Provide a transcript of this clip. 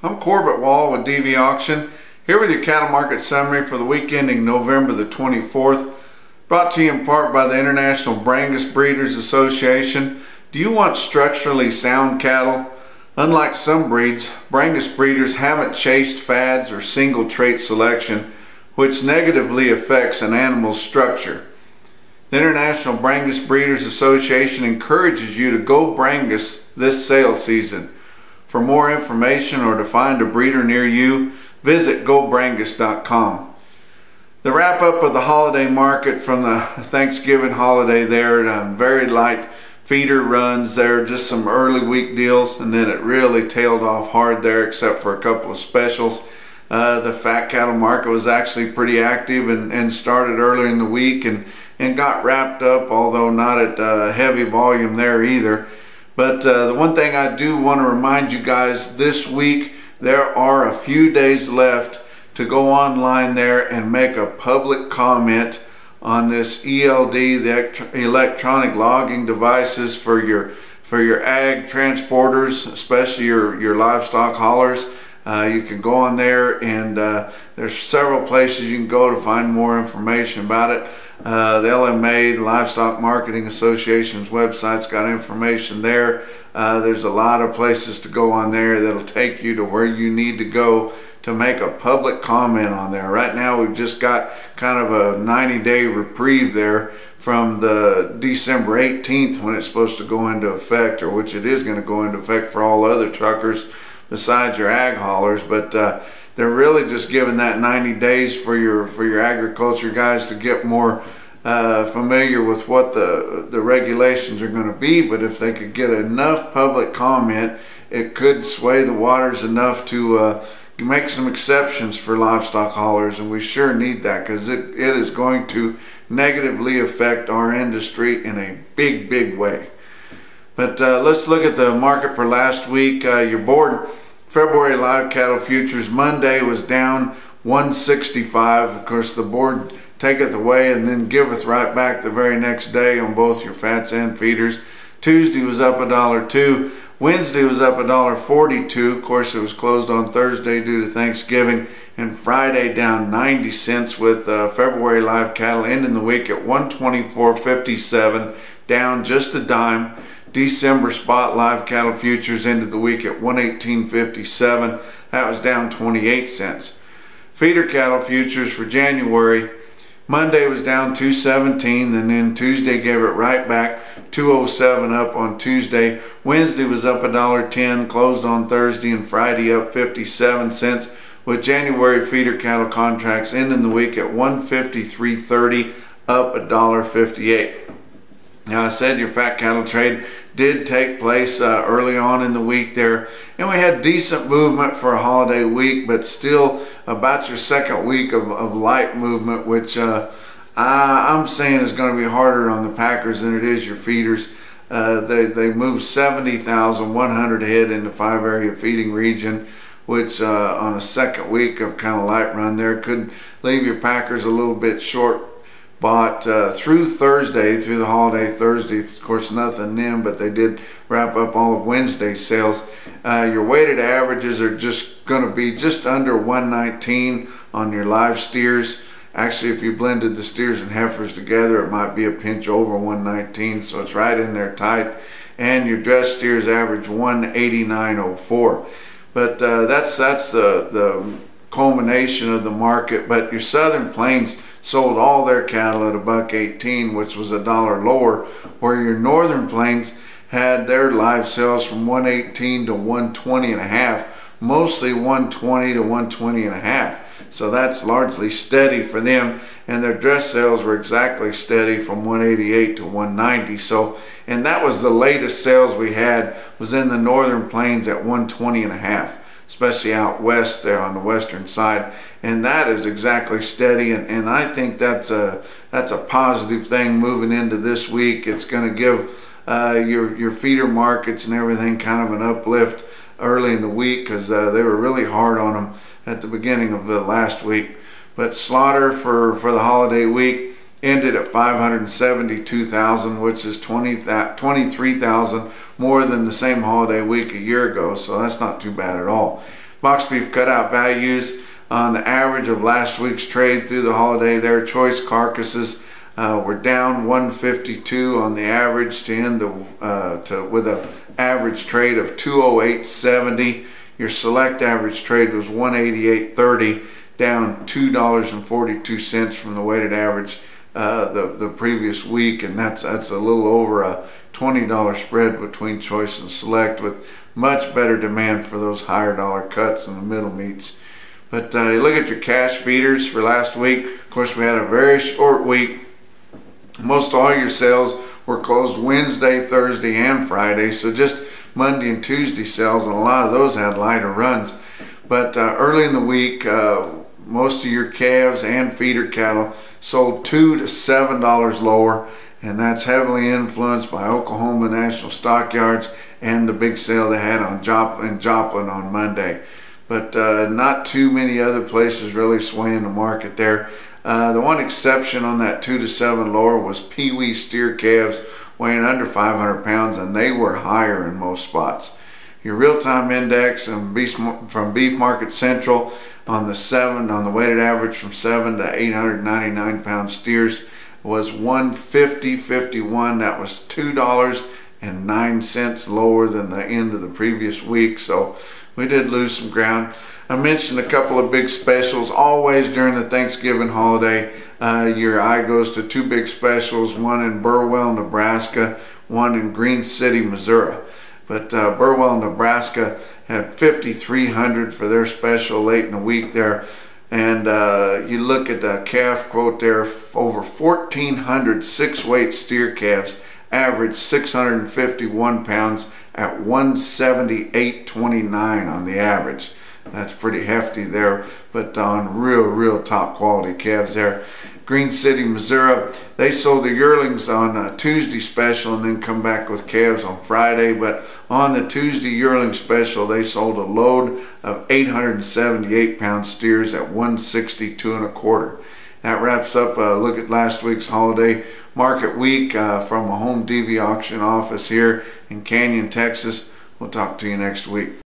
I'm Corbett Wall with DV Auction, here with your cattle market summary for the week ending November the 24th, brought to you in part by the International Brangus Breeders Association. Do you want structurally sound cattle? Unlike some breeds, Brangus breeders haven't chased fads or single trait selection, which negatively affects an animal's structure. The International Brangus Breeders Association encourages you to go Brangus this sale season. For more information or to find a breeder near you, visit gobrangus.com. The wrap up of the holiday market from the Thanksgiving holiday there, very light feeder runs there, just some early week deals, and then it really tailed off hard there except for a couple of specials. The fat cattle market was actually pretty active and started early in the week and got wrapped up, although not at heavy volume there either. But the one thing I do want to remind you guys, this week there are a few days left to go online there and make a public comment on this ELD, the electronic logging devices for your ag transporters, especially your livestock haulers. You can go on there and there's several places you can go to find more information about it. The LMA, the Livestock Marketing Association's website's got information there. There's a lot of places to go on there that'll take you to where you need to go to make a public comment on there. Right now we've just got kind of a 90-day reprieve there from the December 18th when it's supposed to go into effect, or which it is going to go into effect for all other truckers besides your ag haulers. But they're really just giving that 90 days for your agriculture guys to get more familiar with what the regulations are going to be. But if they could get enough public comment, it could sway the waters enough to make some exceptions for livestock haulers, and we sure need that because it is going to negatively affect our industry in a big way. But let's look at the market for last week. Your board February live cattle futures Monday was down 165. Of course, the board taketh away and then giveth right back the very next day on both your fats and feeders. Tuesday was up $1.02. Wednesday was up $1.42. Of course, it was closed on Thursday due to Thanksgiving. And Friday down 90 cents with February live cattle ending the week at 124.57, down just a dime. December spot live cattle futures ended the week at 118.57. That was down 28 cents. Feeder cattle futures for January, Monday was down 217, and then Tuesday gave it right back, 207 up on Tuesday. Wednesday was up $1.10, closed on Thursday, and Friday up 57 cents, with January feeder cattle contracts ending the week at 153.30, up $1.58. Now, I said your fat cattle trade did take place early on in the week there, and we had decent movement for a holiday week, but still about your second week of light movement, which I'm saying is going to be harder on the packers than it is your feeders. They moved 70,100 head in the 5-area feeding region, which on a second week of kind of light run there could leave your packers a little bit short. Bought through Thursday, through the holiday Thursday, of course nothing then, but they did wrap up all of Wednesday's sales. Your weighted averages are just going to be just under 119 on your live steers. Actually, if you blended the steers and heifers together, it might be a pinch over 119, so it's right in there tight. And your dressed steers average 189.04. But that's the culmination of the market. But your Southern Plains sold all their cattle at $1.18, which was $1 lower, where your Northern Plains had their live sales from 118 to 120 and a half, mostly 120 to 120 and a half. So that's largely steady for them, and their dress sales were exactly steady from 188 to 190. So, and that was the latest sales we had, was in the Northern Plains at 120 and a half. Especially out west there on the western side, and that is exactly steady, and I think that's a positive thing moving into this week. It's going to give your feeder markets and everything kind of an uplift early in the week, because they were really hard on them at the beginning of the last week. But slaughter for the holiday week ended at 572,000, which is 23,000 more than the same holiday week a year ago, so that's not too bad at all. Box beef cutout values on the average of last week's trade through the holiday. Their choice carcasses were down 152 on the average to end with an average trade of 208.70. Your select average trade was 188.30, down $2.42 from the weighted average the previous week, and that's a little over a $20 spread between choice and select, with much better demand for those higher dollar cuts in the middle meats. But you look at your cash feeders for last week. Of course, we had a very short week. Most all your sales were closed Wednesday, Thursday, and Friday, so just Monday and Tuesday sales, and a lot of those had lighter runs. But early in the week, most of your calves and feeder cattle sold $2 to $7 lower, and that's heavily influenced by Oklahoma National Stockyards and the big sale they had in Joplin on Monday. But not too many other places really swaying the market there. The one exception on that 2 to 7 lower was Pee-wee steer calves weighing under 500 pounds, and they were higher in most spots. Your real-time index from Beef Market Central on the weighted average from 7 to 899 pound steers was 150.51. That was $2.09 lower than the end of the previous week, so we did lose some ground. I mentioned a couple of big specials. Always during the Thanksgiving holiday, your eye goes to two big specials, one in Burwell, Nebraska, one in Green City, Missouri. But Burwell, Nebraska had 5,300 for their special late in the week there. And you look at the calf quote there, over 1,400 six-weight steer calves averaged 651 pounds at 178.29 on the average. That's pretty hefty there, but on real top quality calves there. Green City, Missouri, they sold the yearlings on a Tuesday special and then come back with calves on Friday. But on the Tuesday yearling special, they sold a load of 878 pound steers at 162.25. That wraps up a look at last week's holiday market week from a home DV auction office here in Canyon, Texas. We'll talk to you next week.